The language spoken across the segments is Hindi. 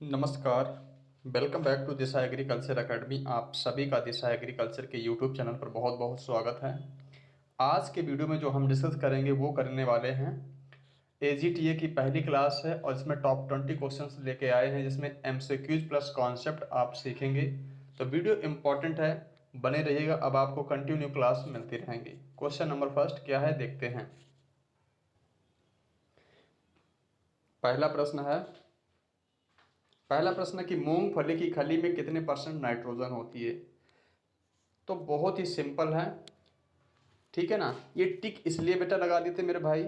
नमस्कार। Welcome back to Disha agriculture academy. आप सभी का दिशा एग्रीकल्चर के यूट्यूब चैनल पर बहुत बहुत स्वागत है। आज के वीडियो में जो हम डिस्कस करेंगे वो करने वाले हैं एजीटीए की पहली क्लास है और इसमें टॉप 20 क्वेश्चंस लेके आए हैं जिसमें एमसीक्यूज प्लस कॉन्सेप्ट आप सीखेंगे। तो वीडियो इंपॉर्टेंट है, बने रहिएगा। अब आपको कंटिन्यू क्लास मिलती रहेंगी। क्वेश्चन नंबर फर्स्ट क्या है देखते हैं। पहला प्रश्न है कि मूंगफली की खली में कितने परसेंट नाइट्रोजन होती है। तो बहुत ही सिंपल है, ठीक है ना। ये टिक इसलिए बेटा लगा देते मेरे भाई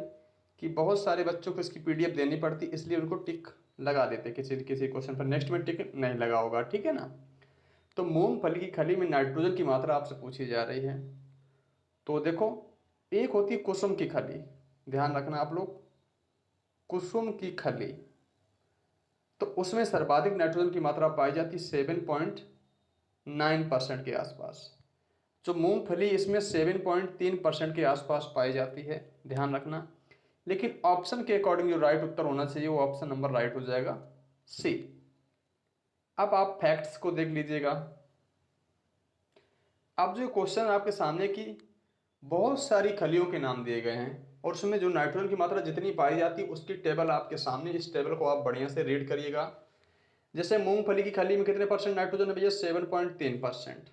कि बहुत सारे बच्चों को इसकी पीडीएफ देनी पड़ती, इसलिए उनको टिक लगा देते किसी किसी क्वेश्चन पर। नेक्स्ट में टिक नहीं लगा होगा, ठीक है ना। तो मूंगफली की खली में नाइट्रोजन की मात्रा आपसे पूछी जा रही है। तो देखो, एक होती है कुसुम की खली, ध्यान रखना आप लोग, कुसुम की खली। तो उसमें सर्वाधिक नाइट्रोजन की मात्रा पाई जाती 7.9% के आसपास। जो मूंगफली इसमें 7.3% के आसपास पाई जाती है, ध्यान रखना। लेकिन ऑप्शन के अकॉर्डिंग जो राइट उत्तर होना चाहिए वो ऑप्शन नंबर राइट हो जाएगा सी। अब आप फैक्ट्स को देख लीजिएगा। अब जो क्वेश्चन आपके सामने की बहुत सारी खलियों के नाम दिए गए हैं और उसमें जो नाइट्रोजन की मात्रा जितनी पाई जाती है उसकी टेबल आपके सामने, इस टेबल को आप बढ़िया से रीड करिएगा। जैसे मूंगफली की खली में कितने परसेंट नाइट्रोजन है भैया, 7.3%।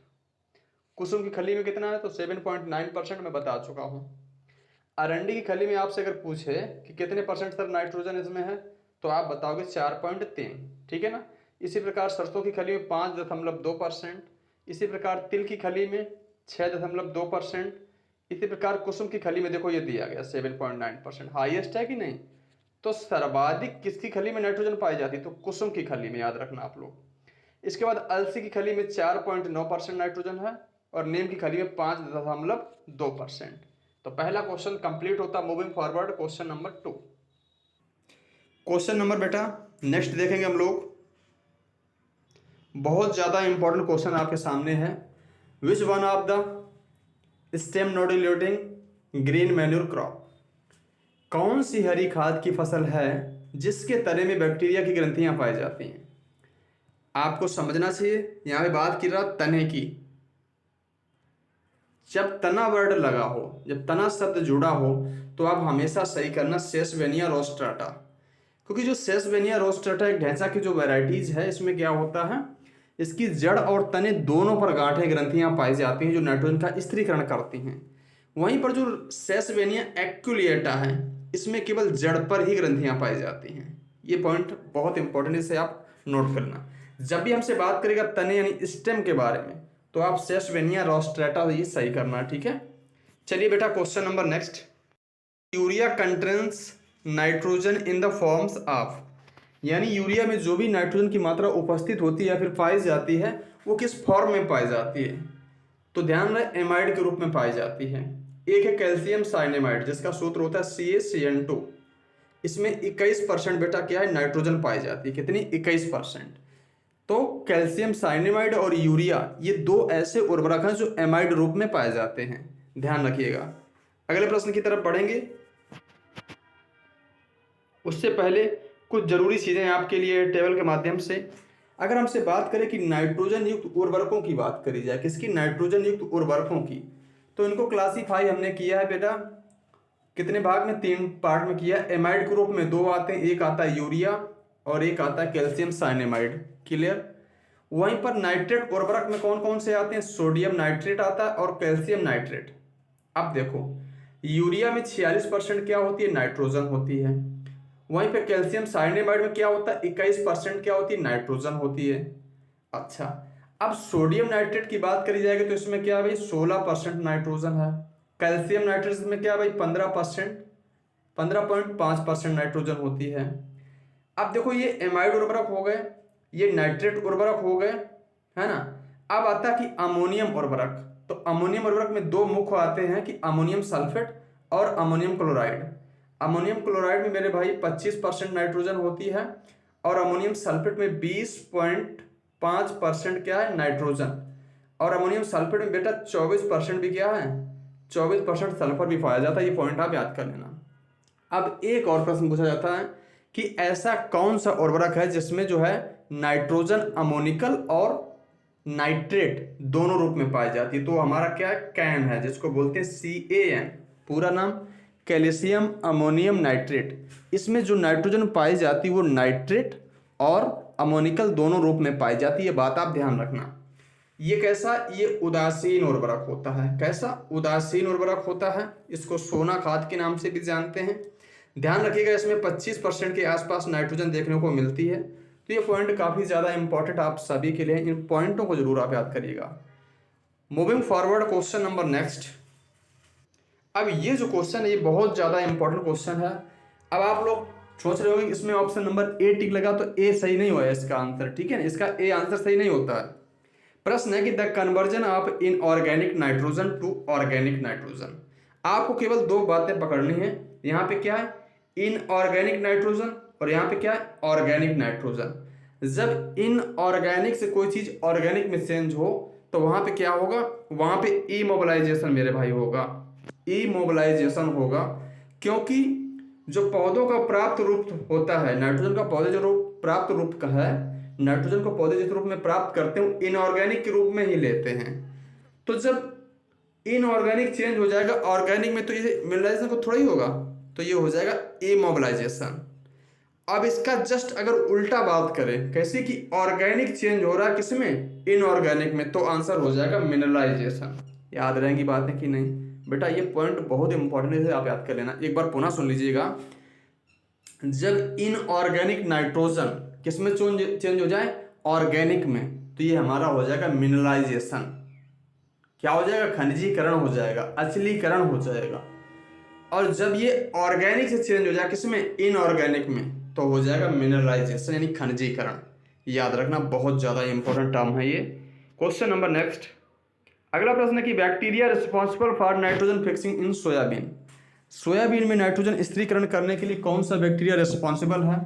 कुसुम की खली में कितना है, तो 7.9% मैं बता चुका हूं। अरंडी की खली में आपसे अगर पूछे कि कितने परसेंट सर नाइट्रोजन इसमें है, तो आप बताओगे 4.3, ठीक है ना। इसी प्रकार सरसों की खली में 5.2%। इसी प्रकार तिल की खली में 6.2%। इसी प्रकार कुसुम की खली में देखो ये दिया गया 7.9%, हाईएस्ट है कि नहीं। तो सर्वाधिक किसकी खली में नाइट्रोजन पाई जाती है, तो कुसुम की खली में, याद रखना आप लोग। इसके बाद अलसी की खली में 4.9% नाइट्रोजन है और नीम की खली में 5.2%। तो पहला क्वेश्चन कंप्लीट होता। Moving forward question number 2। Question number बेटा नेक्स्ट देखेंगे हम लोग। बहुत ज्यादा इंपॉर्टेंट क्वेश्चन आपके सामने है। Which one of the stem nodulating green manure crop, कौन सी हरी खाद की फसल है जिसके तने में बैक्टीरिया की ग्रंथियां पाई जाती हैं। आपको समझना चाहिए, यहां पे बात की रहा तने की। जब तना वर्ड लगा हो, जब तना शब्द जुड़ा हो, तो आप हमेशा सही करना सेसवेनिया रोस्ट्राटा। क्योंकि जो सेसवेनिया रोस्ट्राटा एक ढैंचा की जो वैरायटीज है, इसमें क्या होता है, इसकी जड़ और तने दोनों पर गांठें ग्रंथियां पाई जाती हैं जो नाइट्रोजन का स्थिरीकरण करती हैं। वहीं पर जो सेसवेनिया एक्युलेटा है, इसमें केवल जड़ पर ही ग्रंथियां पाई जाती हैं। ये पॉइंट बहुत इंपॉर्टेंट है, इसे आप नोट करना। जब भी हमसे बात करेगा तने यानी स्टेम के बारे में, तो आप सेसवेनिया रोस्ट्रेटा ये सही करना, ठीक है। चलिए बेटा question number next. Urea contains nitrogen in the forms of, यानी यूरिया में जो भी नाइट्रोजन की मात्रा उपस्थित होती है या फिर पाई जाती है वो किस फॉर्म में पाई जाती है। तो ध्यान रहे एमाइड के रूप में पाई जाती है। एक है कैल्शियम साइनेमाइड जिसका सूत्र होता है CaCN2। इसमें 21% बेटा क्या है, नाइट्रोजन पाई जाती है। कितनी, 21%। तो कैल्शियम साइनेमाइड और यूरिया ये दो ऐसे उर्वरक हैं जो एमाइड रूप में पाए जाते हैं, ध्यान रखिएगा। अगले प्रश्न की तरफ बढ़ेंगे, उससे पहले कुछ जरूरी चीजें आपके लिए टेबल के माध्यम से। अगर हमसे बात करें कि नाइट्रोजन युक्त उर्वरकों की बात करी जाए, किसकी, नाइट्रोजन युक्त उर्वरकों की, तो इनको क्लासीफाई हमने किया है बेटा कितने भाग में, 3 पार्ट में किया। एमाइड ग्रुप में 2 आते हैं, एक आता है यूरिया और एक आता है कैल्शियम साइनेमाइड, क्लियर। वहीं पर नाइट्रेट उर्वरक में कौन कौन से आते हैं, सोडियम नाइट्रेट आता है और कैल्शियम नाइट्रेट। अब देखो यूरिया में 46% क्या होती है, नाइट्रोजन होती है। वहीं पे कैल्शियम साइनेमाइड में क्या होता है, 21% क्या होती है, नाइट्रोजन होती है। अच्छा, अब सोडियम नाइट्रेट की बात करी जाएगी तो इसमें क्या है भाई, 16% नाइट्रोजन है। कैल्शियम नाइट्रेट में क्या है भाई, 15%, 15.5% नाइट्रोजन होती है। अब देखो ये एमाइड उर्वरक हो गए, ये नाइट्रेट उर्वरक हो गए, है ना। अब आता है कि अमोनियम उर्वरक। तो अमोनियम उर्वरक में 2 मुख्य आते हैं कि अमोनियम सल्फेट और अमोनियम क्लोराइड। अमोनियम क्लोराइड में मेरे भाई 25% नाइट्रोजन होती है और अमोनियम सल्फेट में 20.5% क्या है, नाइट्रोजन। और अमोनियम सल्फेट में बेटा 24% भी क्या है, 24% सल्फर भी पाया जाता है। ये पॉइंट आप याद कर लेना। अब एक और प्रश्न पूछा जाता है कि ऐसा कौन सा उर्वरक है जिसमें जो है नाइट्रोजन अमोनिकल और नाइट्रेट दोनों रूप में पाई जाती है। तो हमारा क्या है, कैन है, जिसको बोलते हैं CAN, पूरा नाम कैल्शियम अमोनियम नाइट्रेट। इसमें जो नाइट्रोजन पाई जाती है वो नाइट्रेट और अमोनिकल दोनों रूप में पाई जाती है। बात आप ध्यान रखना। ये कैसा, ये उदासीन उर्वरक होता है। कैसा, उदासीन उर्वरक होता है। इसको सोना खाद के नाम से भी जानते हैं। ध्यान रखिएगा, इसमें 25% के आसपास नाइट्रोजन देखने को मिलती है। तो ये पॉइंट काफ़ी ज़्यादा इंपॉर्टेंट आप सभी के लिए, इन पॉइंटों को जरूर आप याद करिएगा। Moving forward, question number next. अब ये जो क्वेश्चन है ये बहुत ज़्यादा इंपॉर्टेंट क्वेश्चन है। अब आप लोग सोच रहे होंगे इसमें ऑप्शन नंबर ए टिक लगा तो ए सही नहीं हुआ है इसका आंसर, ठीक है ना, इसका ए आंसर सही नहीं होता है। प्रश्न है कि the conversion of inorganic nitrogen to organic nitrogen. आपको केवल दो बातें पकड़नी है। यहाँ पे क्या है, इनऑर्गेनिक नाइट्रोजन, और यहाँ पे क्या है, ऑर्गेनिक नाइट्रोजन। जब इनऑर्गेनिक से कोई चीज ऑर्गेनिक में चेंज हो तो वहां पे क्या होगा, वहां पे इमोबिलाइजेशन मेरे भाई होगा, इमोबिलाइजेशन होगा। क्योंकि जो पौधों का प्राप्त रूप होता है, नाइट्रोजन का पौधे जो रूप प्राप्त रूप का है, नाइट्रोजन को पौधे जिस रूप में प्राप्त करते हैं इनऑर्गेनिक के रूप में ही लेते हैं। तो जब इनऑर्गेनिक चेंज हो जाएगा ऑर्गेनिक में तो ये मिनरलाइजेशन को थोड़ा ही होगा, तो ये हो जाएगा इमोबिलाइजेशन। अब इसका जस्ट अगर उल्टा बात करें, कैसे कि ऑर्गेनिक चेंज हो रहा है किसमें, इनऑर्गेनिक में, तो आंसर हो जाएगा मिनरलाइजेशन। याद रहेंगी बातें कि नहीं बेटा, ये पॉइंट बहुत इंपॉर्टेंट है, आप याद कर लेना। एक बार पुनः सुन लीजिएगा। जब इनऑर्गेनिक नाइट्रोजन किसमें चेंज हो जाए, ऑर्गेनिक में, तो ये हमारा हो जाएगा मिनरलाइजेशन। क्या हो जाएगा, खनिजीकरण हो जाएगा, अचलीकरण हो जाएगा। और जब ये ऑर्गेनिक से चेंज हो जाए किसमें, इनऑर्गेनिक में, तो हो जाएगा मिनरलाइजेशन यानी खनिजीकरण। याद रखना, बहुत ज्यादा इंपॉर्टेंट टर्म है ये। Question number next. अगला प्रश्न है कि bacteria responsible for nitrogen fixing in soybean. Soybean में नाइट्रोजन स्थिरीकरण करने के लिए कौन सा बैक्टीरिया रिस्पॉन्सिबल है।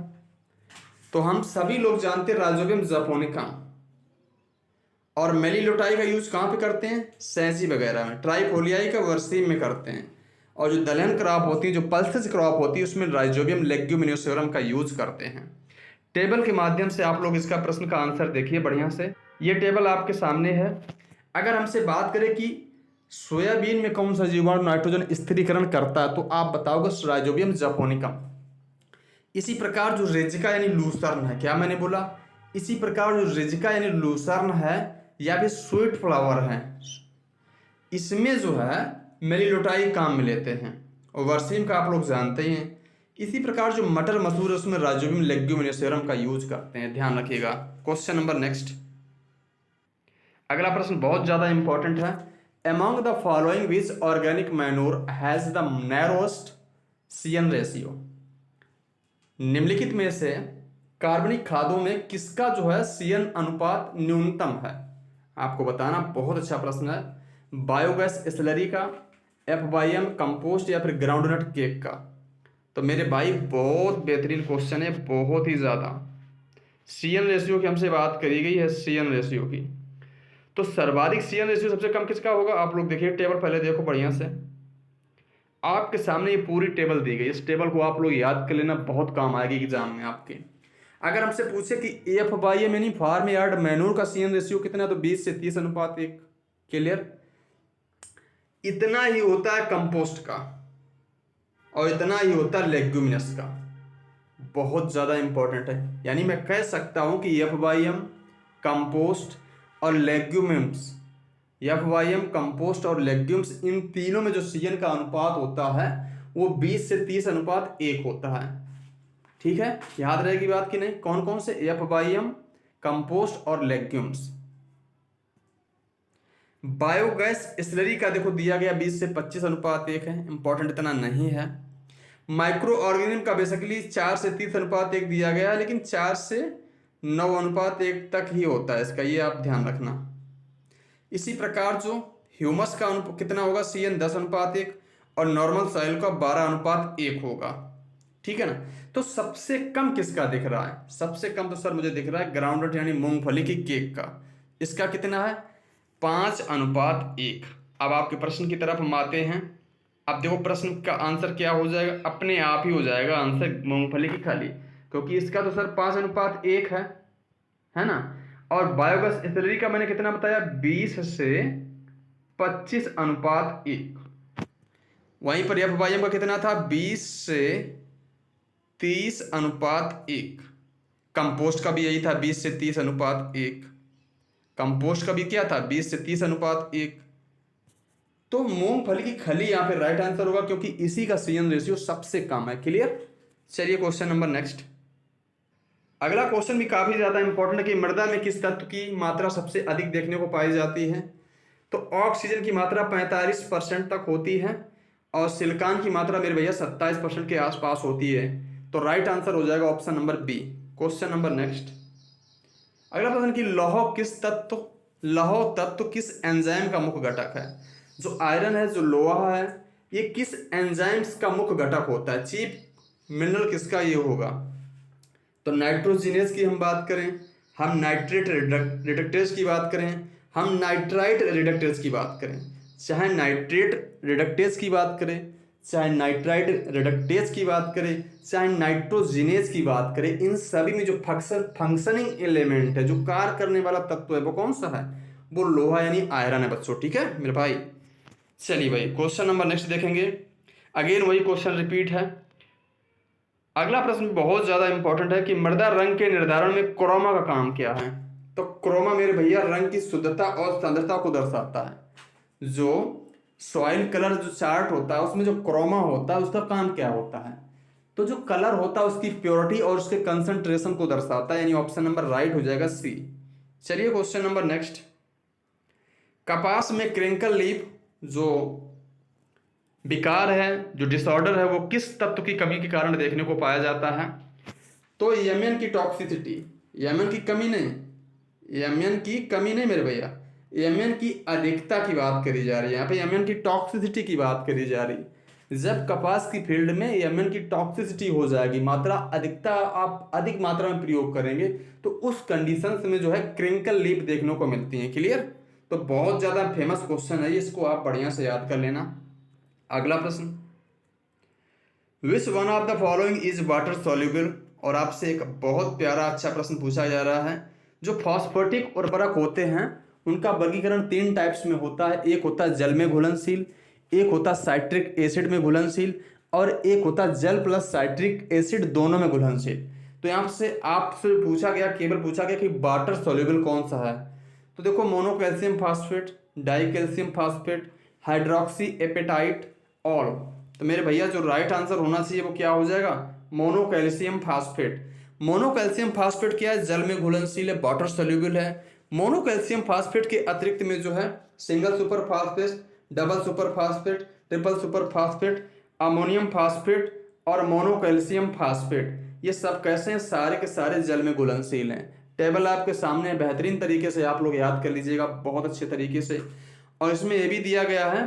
तो हम सभी लोग जानते हैं राइजोबियम जापोनिका। और मेलिलोटाई का यूज कहाँ पे करते हैं, सैंसी वगैरह में। ट्राइफोलियाई का वर्सीम में करते हैं। और जो दलहन क्रॉप होती है, जो पल्सेस क्रॉप होती है, उसमें राइजोबियम लेग्यूमिनोसेरम का यूज करते हैं। टेबल के माध्यम से आप लोग इसका प्रश्न का आंसर देखिए बढ़िया से। ये टेबल आपके सामने है। अगर हमसे बात करें कि सोयाबीन में कौन सा जीवाणु नाइट्रोजन स्थिरीकरण करता है, तो आप बताओगे राइजोबियम जापोनिका। इसी प्रकार जो रेजिका यानी लूसर्न है, क्या मैंने बोला, इसी प्रकार जो रेजिका यानी लूसर्न है या फिर स्वीट फ्लावर है, इसमें जो है मेलिलोटाई काम में लेते हैं। और वर्सीम का आप लोग जानते ही हैं। इसी प्रकार जो मटर मसूर है उसमें राइजोबियम लेग्यूमिनोसेरम का यूज करते हैं, ध्यान रखिएगा। Question number next. अगला प्रश्न बहुत ज्यादा इंपॉर्टेंट है। Among the following which organic manure has the narrowest CN ratio. निम्नलिखित में से कार्बनिक खादों में किसका जो है CN अनुपात न्यूनतम है, आपको बताना। बहुत अच्छा प्रश्न है। बायोगैस स्लरी का, FYM कंपोस्ट, या फिर ग्राउंडनट केक का। तो मेरे भाई बहुत बेहतरीन क्वेश्चन है, बहुत ही ज़्यादा। CN रेशियो की हमसे बात करी गई है, CN रेशियो की। तो सर्वाधिक CN रेशियो सबसे कम किसका होगा, आप लोग देखिए टेबल, पहले देखो बढ़िया से। आपके सामने ये पूरी टेबल दी गई। इस टेबल को आप लोग याद कर लेना, बहुत काम आएगी एग्जाम में आपके। अगर हमसे पूछे कि FYM यानी फार्म यार्ड मैन्योर का CN रेशियो कितना है, तो 20 से 30 अनुपात 1। क्लियर। इतना ही होता है कंपोस्ट का, और इतना ही होता है लेग्यूमिनस का। बहुत ज्यादा इंपॉर्टेंट है। यानी मैं कह सकता हूं कि FYM कंपोस्ट और लेग्यूम्स, FYM कंपोस्ट और लेग्यूम्स, इन तीनों में जो CN का अनुपात होता है वो 20 से 30 अनुपात 1 होता है। ठीक है, याद रहेगी बात कि नहीं। कौन कौन से, FYM कंपोस्ट और लेग्यूम्स। बायोगैस स्लरी का देखो दिया गया 20 से 25 अनुपात 1 है, इंपॉर्टेंट इतना नहीं है। माइक्रो ऑर्गेनिज्म का बेसिकली 4 से 30 अनुपात 1 दिया गया है, लेकिन 4 से 9 अनुपात 1 तक ही होता है इसका, ये आप ध्यान रखना। इसी प्रकार जो ह्यूमस का कितना होगा, CN 10 अनुपात 1, और नॉर्मल सॉइल का 12 अनुपात 1 होगा। ठीक है ना। तो सबसे कम किसका दिख रहा है, सबसे कम तो सर मुझे दिख रहा है ग्राउंडनट यानी मूंगफली की केक का। इसका कितना है, 5 अनुपात 1। अब आपके प्रश्न की तरफ हम आते हैं। अब देखो प्रश्न का आंसर क्या हो जाएगा, अपने आप ही हो जाएगा आंसर मूंगफली की खाली। क्योंकि इसका तो सर 5:1 है ना। और बायोगैस स्लरी का मैंने कितना बताया, 20 से 25:1। वहीं पर FYM का कितना था, 20 से 30:1। कंपोस्ट का भी यही था, 20 से 30:1। कंपोस्ट का भी क्या था, 20 से 30:1। तो मूंगफली की खली यहाँ पे राइट आंसर होगा, क्योंकि इसी का सीजन रेशियो सबसे कम है। क्लियर। चलिए क्वेश्चन नंबर नेक्स्ट। अगला क्वेश्चन भी काफी ज्यादा इंपॉर्टेंट है कि मृदा में किस तत्व की मात्रा सबसे अधिक देखने को पाई जाती है। तो ऑक्सीजन की मात्रा 45% तक होती है और सिलिकॉन की मात्रा मेरे भैया 27% के आसपास होती है। तो राइट आंसर हो जाएगा option number B. Question number next. अगला प्रश्न कि लौह तत्व किस एंजाइम का मुख्य घटक है। जो आयरन है, जो लोहा है, ये किस एंजाइम्स का मुख्य घटक होता है, चीफ मिनरल किसका ये होगा। तो नाइट्रोजिनेज की हम बात करें, हम नाइट्रेट रिडक्टेज की बात करें, हम नाइट्राइट रिडक्टेज की बात करें, चाहे नाइट्रेट रिडक्टेज की बात करें, चाहे नाइट्राइट रिडक्टेज की बात करें, चाहे नाइट्रोजिनेज की बात करें, इन सभी में जो फंक्शनिंग एलिमेंट है, जो कार्य करने वाला तत्व है, वो कौन सा है, वो लोहा यानी आयरन है बच्चों। ठीक है मेरे भाई। चलिए भाई क्वेश्चन नंबर नेक्स्ट देखेंगे। अगेन वही क्वेश्चन रिपीट है। अगला प्रश्न बहुत ज्यादा इंपॉर्टेंट है कि मृदा रंग के निर्धारण में क्रोमा का काम क्या है। तो क्रोमा मेरे भैया रंग की शुद्धता और सांद्रता को दर्शाता है। जो सॉइल कलर जो चार्ट होता है उसमें जो क्रोमा होता है उसका काम क्या होता है, तो जो कलर होता है उसकी प्योरिटी और उसके कंसंट्रेशन को दर्शाता है, यानी ऑप्शन नंबर राइट हो जाएगा सी। चलिए क्वेश्चन नंबर नेक्स्ट। कपास में क्रिंकल लीफ जो विकार है, जो डिसऑर्डर है, वो किस तत्व की कमी के कारण देखने को पाया जाता है। तो यमन की टॉक्सिसिटी, यमन की कमी नहीं, यमन की कमी नहीं मेरे भैया, यमन की अधिकता की बात करी जा रही है यहाँ पे, यमन की टॉक्सिसिटी की बात करी जा रही। जब कपास की फील्ड में यमन की टॉक्सिसिटी हो जाएगी, मात्रा अधिकता आप अधिक मात्रा में प्रयोग करेंगे, तो उस कंडीशन में जो है क्रिंकल लीफ देखने को मिलती है। क्लियर। तो बहुत ज्यादा फेमस क्वेश्चन है, इसको आप बढ़िया से याद कर लेना। अगला प्रश्न, विच one of the following is water soluble. और आपसे एक बहुत प्यारा अच्छा प्रश्न पूछा जा रहा है। जो फॉस्फेटिक उर्वरक होते हैं उनका वर्गीकरण 3 टाइप्स में होता है। एक होता है जल में घुलनशील, एक होता है साइट्रिक एसिड में घुलनशील, और एक होता है जल प्लस साइट्रिक एसिड दोनों में घुलनशील। तो यहाँ से आपसे पूछा गया, केवल पूछा गया कि वाटर सॉल्युबल कौन सा है। तो देखो, monocalcium phosphate, dicalcium phosphate, hydroxyapatite, all. तो मेरे भैया जो राइट आंसर होना चाहिए वो क्या हो जाएगा, मोनोकैल्शियम फास्फेट। मोनोकैल्शियम फास्फेट क्या है, जल में घुलनशील है, वाटर सॉल्युबल है। मोनोकैल्शियम फास्फेट के अतिरिक्त में जो है single super phosphate, double super phosphate, triple super phosphate, ammonium phosphate और मोनोकैल्शियम फास्फेट, ये सब कैसे हैं, सारे के सारे जल में घुलनशील हैं। टेबल आपके सामने बेहतरीन तरीके से आप लोग याद कर लीजिएगा, बहुत अच्छे तरीके से। और इसमें यह भी दिया गया है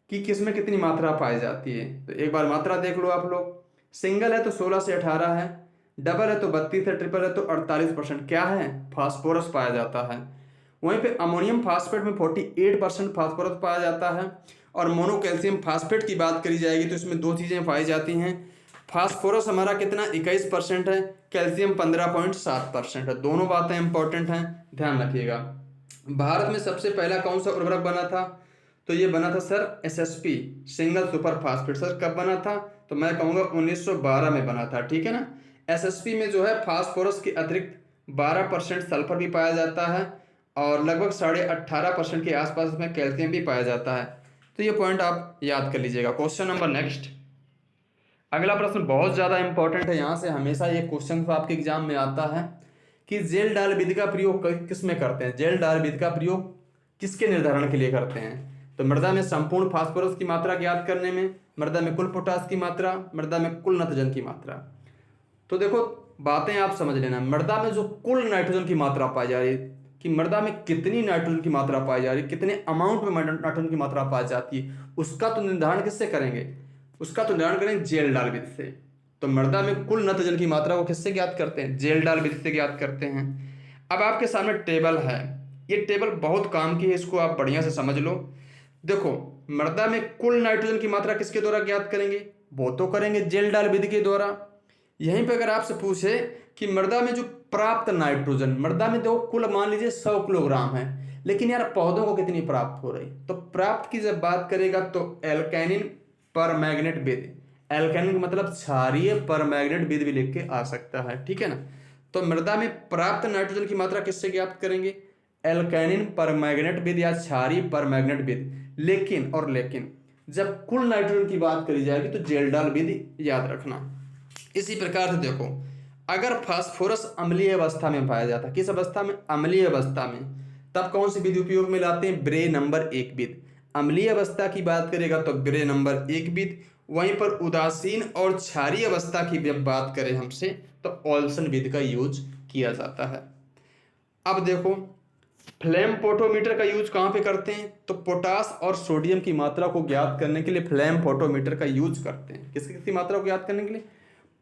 कि किसमें कितनी मात्रा पाई जाती है। तो एक बार मात्रा देख लो आप लोग। सिंगल है तो 16 से 18 है, डबल है तो 32 है, ट्रिपल है तो 48% क्या है, फास्फोरस पाया जाता है। वहीं पे अमोनियम फास्फेट में 48% फास्फोरस पाया जाता है। और मोनोकैल्शियम फास्फेट की बात करी जाएगी तो इसमें 2 चीज़ें पाई जाती हैं। फास्फोरस हमारा कितना 21% है, कैल्शियम 15.7% है। दोनों बातें इंपॉर्टेंट हैं, ध्यान रखिएगा। भारत में सबसे पहला कौन सा उर्वरक बना था, तो ये बना था sir SSP, single super phosphate. Sir कब बना था, तो मैं कहूँगा 1912 में बना था। ठीक है ना। एसएसपी में जो है फास्फोरस के अतिरिक्त 12% सल्फर भी पाया जाता है और लगभग 18.5% के आसपास में कैल्शियम भी पाया जाता है। तो ये पॉइंट आप याद कर लीजिएगा। Question number next. अगला प्रश्न बहुत ज़्यादा इंपॉर्टेंट है, यहाँ से हमेशा ये क्वेश्चन आपके एग्जाम में आता है कि जेल डाल विधि का प्रयोग किस में करते हैं। जेल डाल विधि का प्रयोग किसके निर्धारण के लिए करते हैं, तो मृदा में संपूर्ण फास्फोरस की मात्रा ज्ञात करने में, मृदा में कुल पोटास की मात्रा, मृदा में कुल नाइट्रोजन की मात्रा। तो देखो बातें आप समझ लेना, मृदा में जो कुल नाइट्रोजन की मात्रा पाई जा रही है, कि मृदा में कितनी नाइट्रोजन की मात्रा पाई जा रही है, कितने अमाउंट में नाइट्रोजन की मात्रा पाई जाती है, उसका तो निर्धारण किससे करेंगे, उसका तो निर्धारण करेंगे जेल डाल विधि से। तो मृदा में कुल नाइट्रोजन की मात्रा को किससे ज्ञात करते हैं, जेल डाल विधि से ज्ञात करते हैं। अब आपके सामने टेबल है, ये टेबल बहुत काम की है, इसको आप बढ़िया से समझ लो। देखो मृदा में कुल नाइट्रोजन की मात्रा किसके द्वारा ज्ञात करेंगे, वो तो करेंगे जेल डाल विधि के द्वारा। यहीं पे अगर आपसे पूछे कि मृदा में जो प्राप्त नाइट्रोजन, मृदा में देखो कुल मान लीजिए 100 किलोग्राम है, लेकिन यार पौधों को कितनी प्राप्त हो रही, तो प्राप्त की जब बात करेगा तो एल्केनिन पर मैग्नेट विधि, एल्केनिन का मतलब क्षारीय पर मैग्नेट विधि भी लिख के आ सकता है, ठीक है ना। तो मृदा में प्राप्त नाइट्रोजन की मात्रा किससे ज्ञात करेंगे, एल्केनिन पर मैग्नेट विधि या क्षारीय पर मैग्नेट विधि। लेकिन जब कुल नाइट्रोजन की बात करी जाएगी तो जेल्डाल विधि याद रखना। इसी प्रकार से देखो, अगर फास्फोरस अम्लीय अवस्था में पाया जाता है, किस अवस्था में, अम्लीय अवस्था में, तब कौन सी विधि उपयोग में लाते हैं, ब्रे नंबर 1 विधि। अम्लीय अवस्था की बात करेगा तो ब्रे नंबर 1 विधि। वहीं पर उदासीन और क्षारीय अवस्था की जब बात करें हमसे तो ओल्सन विधि का यूज किया जाता है। अब देखो, फ्लेम पोटोमीटर का यूज कहाँ पे करते हैं, तो पोटास और सोडियम की मात्रा को ज्ञात करने के लिए फ्लेम पोटोमीटर का यूज करते हैं। किसकी मात्रा को ज्ञात करने के लिए,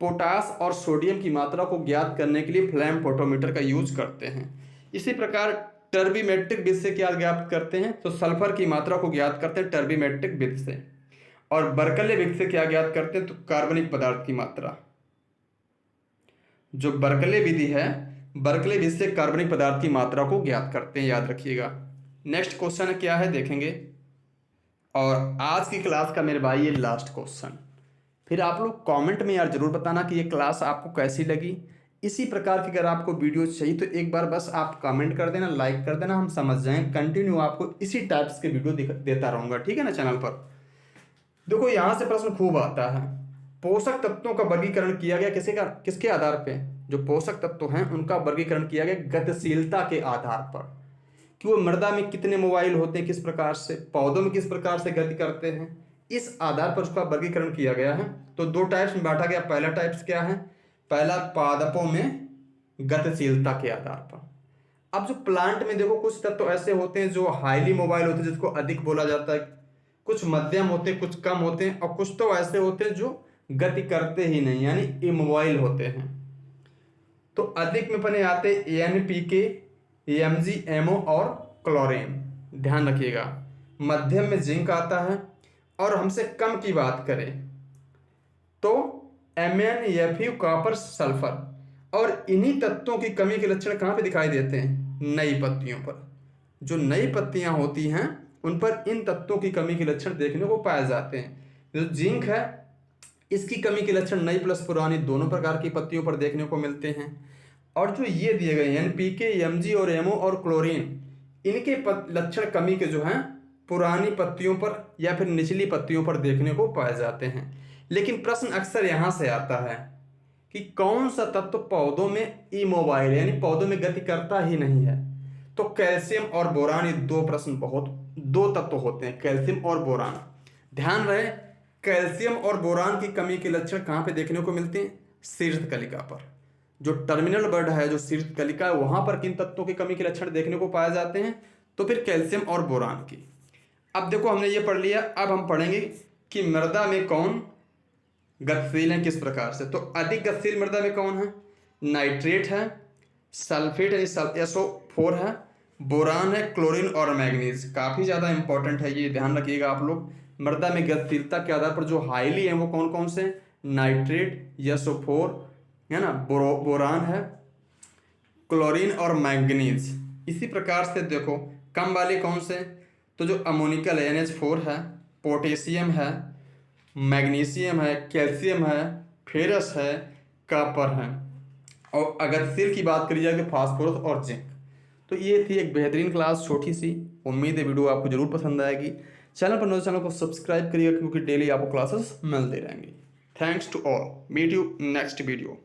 पोटास और सोडियम की मात्रा को ज्ञात करने के लिए फ्लेम पोटोमीटर का यूज करते हैं। इसी प्रकार टर्बीमेट्रिक विधि से क्या ज्ञात करते हैं, तो सल्फर की मात्रा को ज्ञात करते हैं टर्बीमेट्रिक विधि से। और बर्कले विधि से क्या ज्ञात करते हैं, तो कार्बनिक पदार्थ की मात्रा। जो बर्कले विधि है, बर्कले विधि से कार्बनिक पदार्थ की मात्रा को ज्ञात करते हैं, याद रखिएगा। नेक्स्ट क्वेश्चन क्या है देखेंगे, और आज की क्लास का मेरे भाई ये लास्ट क्वेश्चन। फिर आप लोग कमेंट में यार जरूर बताना कि ये क्लास आपको कैसी लगी। इसी प्रकार की अगर आपको वीडियो चाहिए तो एक बार बस आप कमेंट कर देना, लाइक कर देना, हम समझ जाएं। कंटिन्यू आपको इसी टाइप्स के वीडियो देता रहूँगा, ठीक है ना, चैनल पर। देखो यहाँ से प्रश्न खूब आता है, पोषक तत्वों का वर्गीकरण किया गया किसके आधार पे, जो पोषक तत्व हैं उनका वर्गीकरण किया गया गतिशीलता के आधार पर, कि वो मृदा में कितने मोबाइल होते हैं, किस प्रकार से, पौधों में किस प्रकार से गति करते हैं, इस आधार पर उसका वर्गीकरण किया गया है। तो 2 टाइप्स में बांटा गया। पहला टाइप्स क्या है, पहला पादपों में गतिशीलता के आधार पर। अब जो प्लांट में देखो कुछ तत्व ऐसे होते हैं जो हाईली मोबाइल होते हैं, जिसको अधिक बोला जाता है, कुछ मध्यम होते हैं, कुछ कम होते हैं, और कुछ तो ऐसे होते हैं जो गति करते ही नहीं, यानी इमोबाइल होते हैं। तो अधिक में बने आते NPK, Mg, MO और क्लोरीन, ध्यान रखिएगा। मध्यम में जिंक आता है, और हमसे कम की बात करें तो Mn, Fe, कॉपर, सल्फर। और इन्हीं तत्वों की कमी के लक्षण कहाँ पे दिखाई देते हैं, नई पत्तियों पर। जो नई पत्तियां होती हैं उन पर इन तत्वों की कमी के लक्षण देखने को पाए जाते हैं। जो जिंक है, इसकी कमी के लक्षण नई प्लस पुरानी दोनों प्रकार की पत्तियों पर देखने को मिलते हैं। और जो ये दिए गए NPK, Mg और MO और क्लोरीन, इनके लक्षण कमी के जो हैं पुरानी पत्तियों पर या फिर निचली पत्तियों पर देखने को पाए जाते हैं। लेकिन प्रश्न अक्सर यहाँ से आता है कि कौन सा तत्व पौधों में इमोबाइल, यानी पौधों में गति करता ही नहीं है। तो कैल्शियम और बोरान, ये 2 तत्व होते हैं, कैल्शियम और बोरान। ध्यान रहे, कैल्शियम और बोरान की कमी के लक्षण कहाँ पे देखने को मिलते हैं, शीर्ष कलिका पर। जो टर्मिनल बर्ड है, जो शीर्ष कलिका है, वहां पर किन तत्वों की कमी के लक्षण देखने को पाए जाते हैं, तो फिर कैल्शियम और बोरान की। अब देखो हमने ये पढ़ लिया, अब हम पढ़ेंगे कि मृदा में कौन गतिशील है, किस प्रकार से। तो अधिक गतिशील मृदा में कौन है, नाइट्रेट है, सल्फेट है, SO4 है, बोरान है, क्लोरीन और मैग्नीज। काफ़ी ज़्यादा इंपॉर्टेंट है, ये ध्यान रखिएगा आप लोग। मृदा में गतिशीलता के आधार पर जो हाईली है वो कौन कौन से, नाइट्रेट, SO4 है ना, बोरान है, क्लोरीन और मैंगनीज। इसी प्रकार से देखो कम वाले कौन से, तो जो अमोनिकल है, NH4 है, पोटेशियम है, मैग्नीशियम है, कैल्शियम है, फेरस है, कॉपर है। और अगरसेल की बात करी जाए तो फास्फोरस और जिंक। तो ये थी एक बेहतरीन क्लास, छोटी सी। उम्मीद है वीडियो आपको जरूर पसंद आएगी। चैनल पर नए, चैनल को सब्सक्राइब करिएगा, क्योंकि डेली आपको क्लासेस मिलते रहेंगे। Thanks to all, meet you next video.